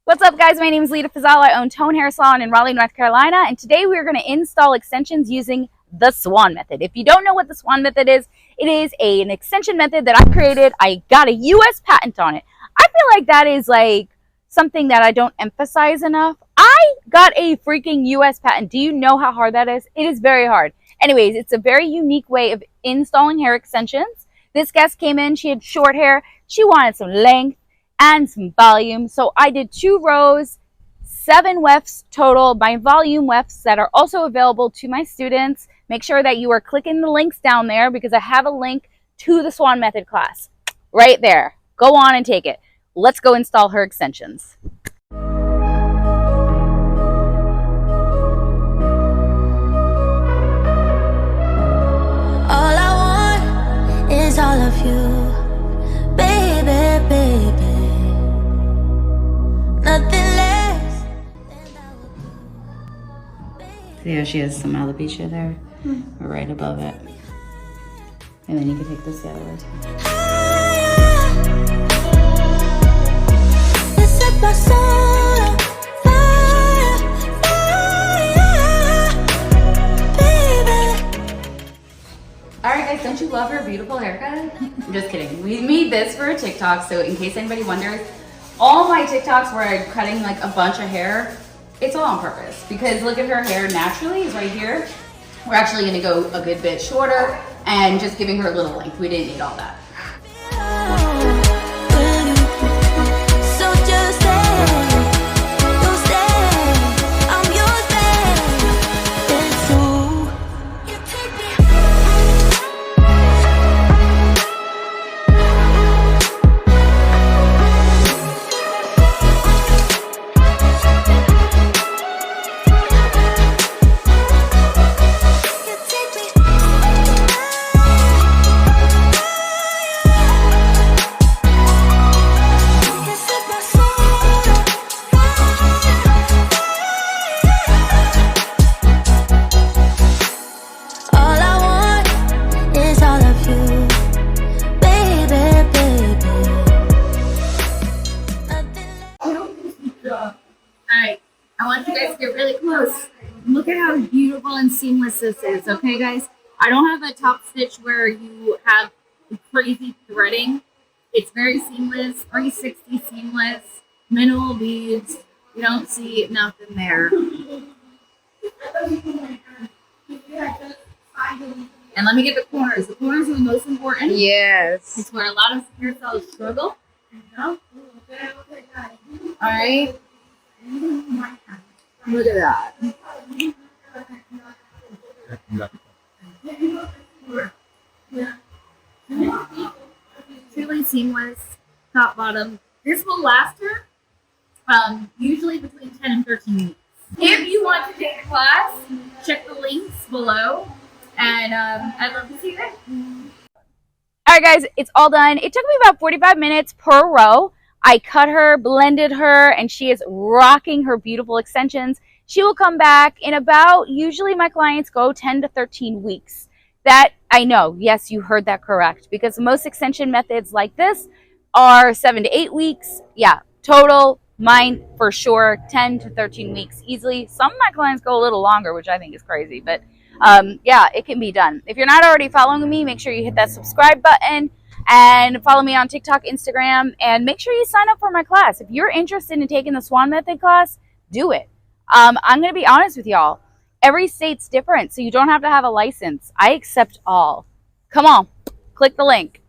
What's up, guys? My name is Leda Fazal. I own Tone Hair Salon in Raleigh, North Carolina, and today we're going to install extensions using the Swan method. If you don't know what the Swan method is, it is an extension method that I created. I got a US patent on it. I feel like that is like something that I don't emphasize enough. I got a freaking US patent. Do you know how hard that is? It is very hard. Anyways, it's a very unique way of installing hair extensions. This guest came in, she had short hair, she wanted some length and some volume. So I did 2 rows, 7 wefts total, my volume wefts that are also available to my students. Make sure that you are clicking the links down there because I have a link to the Swan method class right there. Go on and take it. Let's go install her extensions. All I want is all of you, baby, baby. Nothing less than I would do. See how she has some alopecia there? Right above it. And then you can take this the other way too. You set my soul on fire, fire, baby. Alright guys, don't you love her beautiful haircut? I'm just kidding. We made this for a TikTok, so in case anybody wonders, all my TikToks where I'm cutting like a bunch of hair, it's all on purpose. Because look at her hair naturally is right here. We're actually gonna go a good bit shorter and just giving her a little length. We didn't need all that. So just stay, I'm yours, babe. It's true. You take me. Alright, I want you guys to get really close. Look at how beautiful and seamless this is, okay guys? I don't have a top stitch where you have crazy threading. It's very seamless, 360 seamless, minimal beads. You don't see nothing there. And let me get the corners. The corners are the most important. Yes. It's where a lot of hairstylists struggle. Alright. Look at that. Truly seamless, top bottom. This will last her usually between 10 and 13 weeks. If you want to take a class, check the links below. And I'd love to see you there. Alright guys, it's all done. It took me about 45 minutes per row. I cut her, blended her, and she is rocking her beautiful extensions. She will come back in about, usually my clients go 10 to 13 weeks. That, I know, yes, you heard that correct, because most extension methods like this are 7 to 8 weeks. Yeah, total, mine for sure, 10 to 13 weeks easily. Some of my clients go a little longer, which I think is crazy, but yeah, it can be done. If you're not already following me, make sure you hit that subscribe button and follow me on TikTok, Instagram, and make sure you sign up for my class. If you're interested in taking the Swan method class, do it. I'm going to be honest with y'all. Every state's different, so you don't have to have a license. I accept all. Come on, click the link.